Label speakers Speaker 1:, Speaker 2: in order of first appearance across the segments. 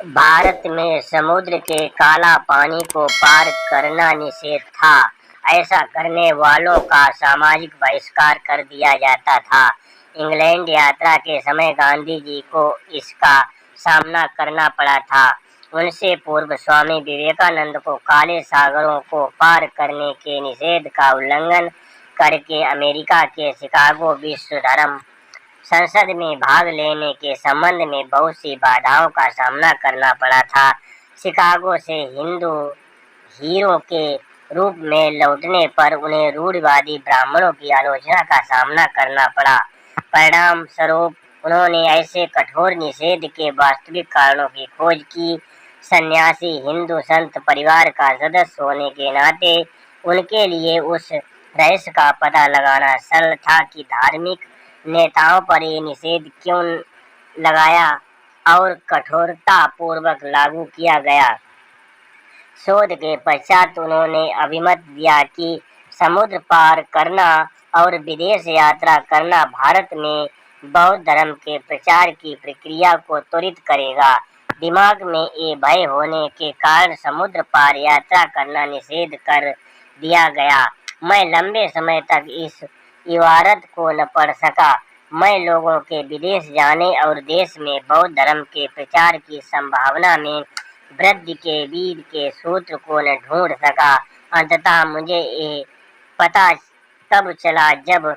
Speaker 1: भारत में समुद्र के काला पानी को पार करना निषेध था। ऐसा करने वालों का सामाजिक बहिष्कार कर दिया जाता था। इंग्लैंड यात्रा के समय गांधी जी को इसका सामना करना पड़ा था। उनसे पूर्व स्वामी विवेकानंद को काले सागरों को पार करने के निषेध का उल्लंघन करके अमेरिका के शिकागो विश्व धर्म संसद में भाग लेने के संबंध में बहुत सी बाधाओं का सामना करना पड़ा था। शिकागो से हिंदू हीरो के रूप में लौटने पर उन्हें रूढ़िवादी ब्राह्मणों की आलोचना का सामना करना पड़ा। परिणाम स्वरूप उन्होंने ऐसे कठोर निषेध के वास्तविक कारणों की खोज की। सन्यासी हिंदू संत परिवार का सदस्य होने के नाते उनके लिए उस रहस्य का पता लगाना सरल था कि धार्मिक नेताओं पर ये निषेध क्यों लगाया और कठोरता पूर्वक लागू किया गया। शोध के पश्चात उन्होंने अभिमत दिया कि समुद्र पार करना और विदेश यात्रा करना भारत में बौद्ध धर्म के प्रचार की प्रक्रिया को त्वरित करेगा। दिमाग में ये भय होने के कारण समुद्र पार यात्रा करना निषेध कर दिया गया। मैं लंबे समय तक इस इबारत को न पढ़ सका। मैं लोगों के विदेश जाने और देश में बौद्ध धर्म के प्रचार की संभावना में वृद्धि के बीज के सूत्र को न ढूंढ सका। अंततः मुझे ये पता तब चला जब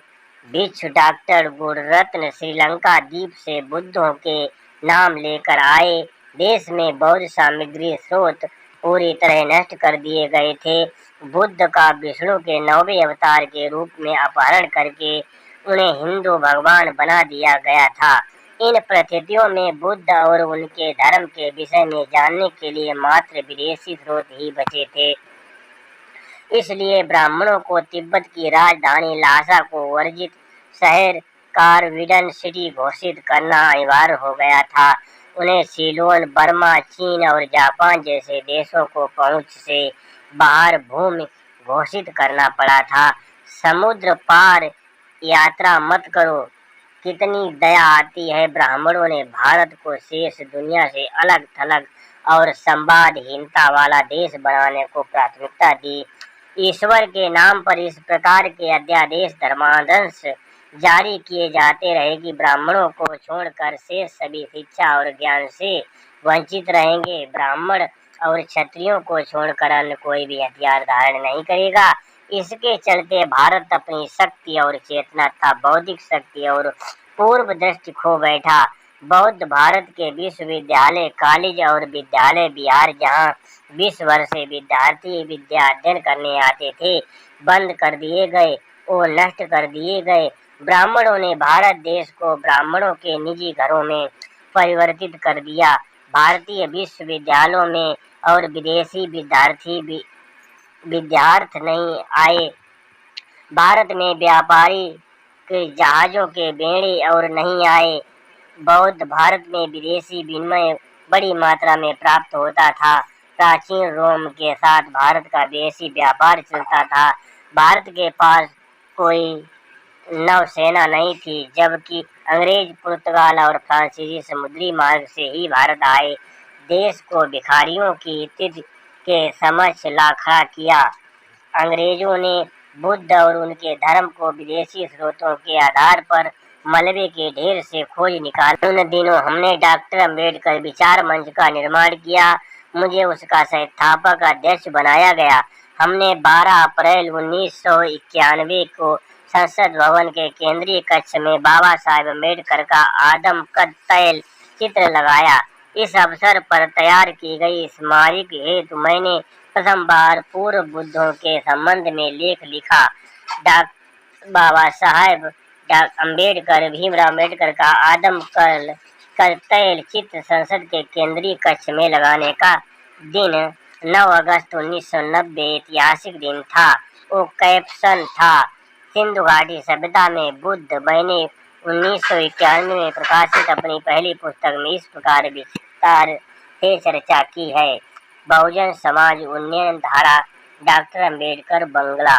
Speaker 1: भिक्षु डॉक्टर गुणरत्न श्रीलंका द्वीप से बुद्धों के नाम लेकर आए। देश में बौद्ध सामग्री स्रोत पूरी तरह नष्ट कर दिए गए थे। बुद्ध का विष्णु के 9वें अवतार के रूप में अपहरण करके उन्हें हिंदू भगवान बना दिया गया था। इन परिस्थितियों में बुद्ध और उनके धर्म के विषय में जानने के लिए मात्र विदेशी स्रोत ही बचे थे। इसलिए ब्राह्मणों को तिब्बत की राजधानी लासा को वर्जित शहर कारविडन सिटी घोषित करना अनिवार्य हो गया था। उन्हें सीलोन, बर्मा, चीन और जापान जैसे देशों को पहुंच से बाहर भूमि घोषित करना पड़ा था। समुद्र पार यात्रा मत करो, कितनी दया आती है। ब्राह्मणों ने भारत को शेष दुनिया से अलग थलग और संवादहीनता वाला देश बनाने को प्राथमिकता दी। ईश्वर के नाम पर इस प्रकार के अध्यादेश धर्मादंश जारी किए जाते रहे कि ब्राह्मणों को छोड़कर शेष सभी शिक्षा और ज्ञान से वंचित रहेंगे। ब्राह्मण और क्षत्रियों को छोड़कर अन्य कोई भी हथियार धारण नहीं करेगा। इसके चलते भारत अपनी शक्ति और चेतना तथा बौद्धिक शक्ति और पूर्व दृष्टि खो बैठा। बौद्ध भारत के विश्वविद्यालय, कॉलेज और विद्यालय बिहार, जहाँ 20 वर्ष से विद्यार्थी विद्या अध्ययन करने आते थे, बंद कर दिए गए और नष्ट कर दिए गए। ब्राह्मणों ने भारत देश को ब्राह्मणों के निजी घरों में परिवर्तित कर दिया। भारतीय विश्वविद्यालयों में और विदेशी विद्यार्थी नहीं आए। भारत में व्यापारी के जहाजों के बेड़े और नहीं आए। बौद्ध भारत में विदेशी विनिमय बड़ी मात्रा में प्राप्त होता था। प्राचीन रोम के साथ भारत का विदेशी व्यापार चलता था। भारत के पास कोई नौसेना नहीं थी, जबकि अंग्रेज, पुर्तगाल और फ्रांसीसी समुद्री मार्ग से ही भारत आए। देश को भिखारियों की स्थिति के समक्ष ला खड़ा किया। अंग्रेजों ने बुद्ध और उनके धर्म को विदेशी स्रोतों के आधार पर मलबे के ढेर से खोज निकाला। उन दिनों हमने डॉक्टर अम्बेडकर विचार मंच का निर्माण किया। मुझे उसका संस्थापक अध्यक्ष बनाया गया। हमने 12 अप्रैल 1991 को संसद भवन के केंद्रीय कक्ष में बाबा साहेब अम्बेडकर का आदम कद तैल चित्र लगाया। इस अवसर पर तैयार की गई स्मारक हेतु मैंने प्रथम बार पूर्व बुद्धों के संबंध में लेख लिखा। बाबा साहेब अम्बेडकर, भीमराव अम्बेडकर का आदम कर तैल चित्र संसद के केंद्रीय कक्ष में लगाने का दिन 9 अगस्त 1990 ऐतिहासिक दिन था। वो कैप्शन था, सिंधु घाटी सभ्यता में बुद्ध। मैंने 1991 में प्रकाशित अपनी पहली पुस्तक में इस प्रकार विस्तार से चर्चा की है। बहुजन समाज उन्नयन धारा, डॉक्टर अम्बेडकर, बंगला।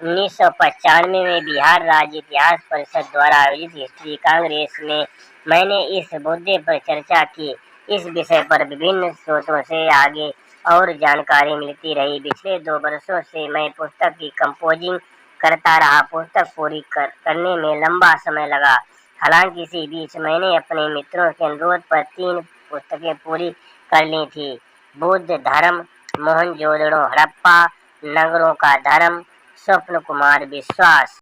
Speaker 1: 1995 में बिहार राज्य इतिहास परिषद द्वारा आयोजित हिस्ट्री कांग्रेस में मैंने इस मुद्दे पर चर्चा की। इस विषय पर विभिन्न स्रोतों से आगे और जानकारी मिलती रही। पिछले 2 वर्षों से मैं पुस्तक की कंपोजिंग करता रहा। पुस्तक पूरी करने में लंबा समय लगा। हालांकि इसी बीच मैंने अपने मित्रों के अनुरोध पर 3 पुस्तकें पूरी कर ली थी। बुद्ध धर्म, मोहनजोदड़ो हड़प्पा नगरों का धर्म, स्वप्न कुमार विश्वास।